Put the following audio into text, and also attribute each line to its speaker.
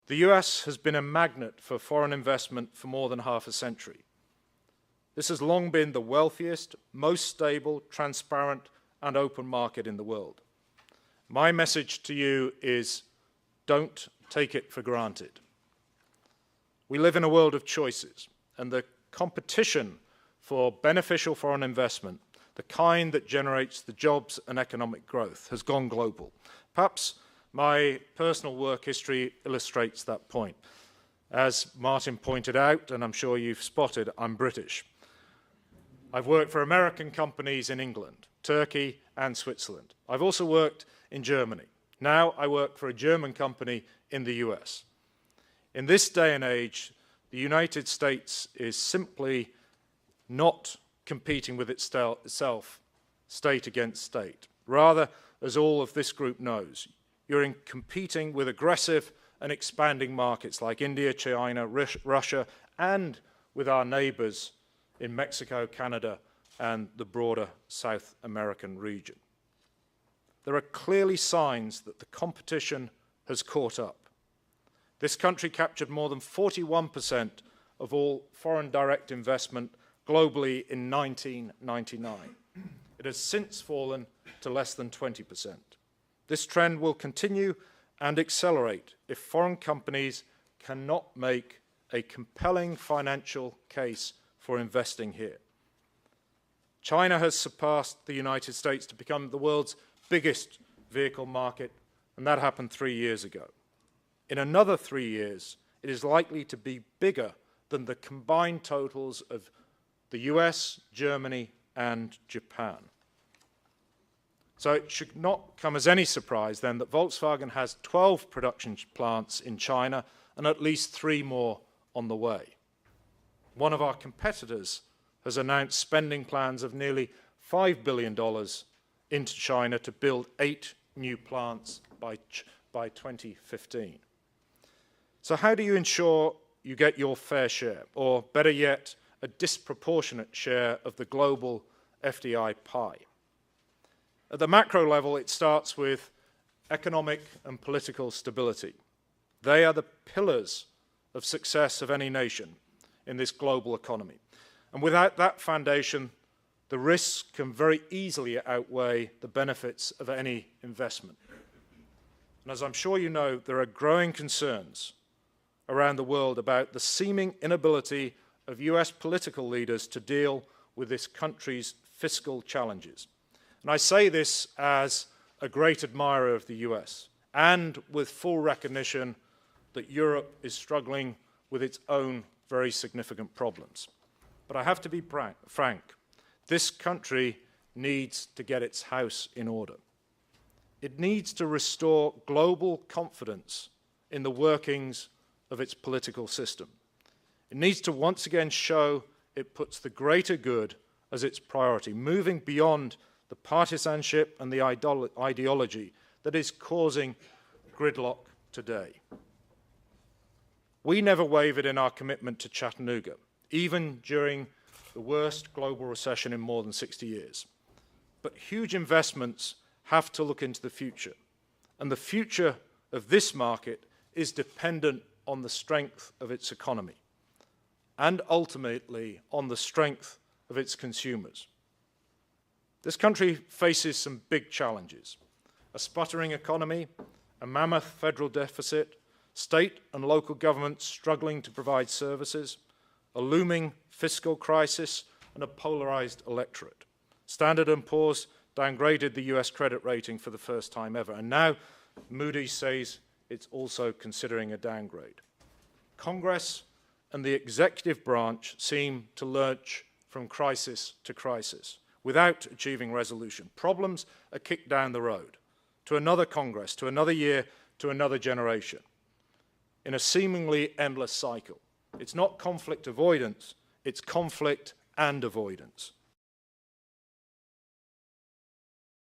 Speaker 1: The US has been a magnet for foreign investment for more than half a century. This has long been the wealthiest, most stable, transparent, and open market in the world. My message to you is, don't take it for granted. We live in a world of choices, and the competition for beneficial foreign investment, the kind that generates the jobs and economic growth, has gone global. Perhaps my personal work history illustrates that point. As Martin pointed out, and I'm sure you've spotted, I'm British. I've worked for American companies in England, Turkey, and Switzerland. I've also worked in Germany. Now I work for a German company in the US. In this day and age, the United States is simply not competing with itself, state against state. Rather, as all of this group knows, you're competing with aggressive and expanding markets like India, China, Russia, and with our neighbors in Mexico, Canada, and the broader South American region. There are clearly signs that the competition has caught up. This country captured more than 41% of all foreign direct investment globally in 1999. It has since fallen to less than 20%. This trend will continue and accelerate if foreign companies cannot make a compelling financial case for investing here. China has surpassed the United States to become the world's biggest vehicle market, and that happened 3 years ago. In another 3 years, it is likely to be bigger than the combined totals of the US, Germany, and Japan. So it should not come as any surprise then that Volkswagen has 12 production plants in China and at least 3 more on the way. One of our competitors has announced spending plans of nearly $5 billion into China to build 8 new plants by 2015. So how do you ensure you get your fair share, or better yet, a disproportionate share of the global FDI pie? At the macro level, it starts with economic and political stability. They are the pillars of success of any nation in this global economy. And without that foundation, the risks can very easily outweigh the benefits of any investment. And as I'm sure you know, there are growing concerns around the world about the seeming inability of US political leaders to deal with this country's fiscal challenges. And I say this as a great admirer of the US, and with full recognition that Europe is struggling with its own very significant problems. But I have to be frank. This country needs to get its house in order. It needs to restore global confidence in the workings of its political system. It needs to once again show it puts the greater good as its priority, moving beyond the partisanship and the ideology that is causing gridlock today. We never wavered in our commitment to Chattanooga, even during the worst global recession in more than 60 years. But huge investments have to look into the future, and the future of this market is dependent on the strength of its economy, and ultimately on the strength of its consumers. This country faces some big challenges: a sputtering economy, a mammoth federal deficit, state and local governments struggling to provide services, a looming fiscal crisis, and a polarized electorate. Standard & Poor's downgraded the US credit rating for the first time ever, and now Moody's says it's also considering a downgrade. Congress and the executive branch seem to lurch from crisis to crisis without achieving resolution. Problems are kicked down the road to another Congress, to another year, to another generation, in a seemingly endless cycle. It's not conflict avoidance, it's conflict and avoidance.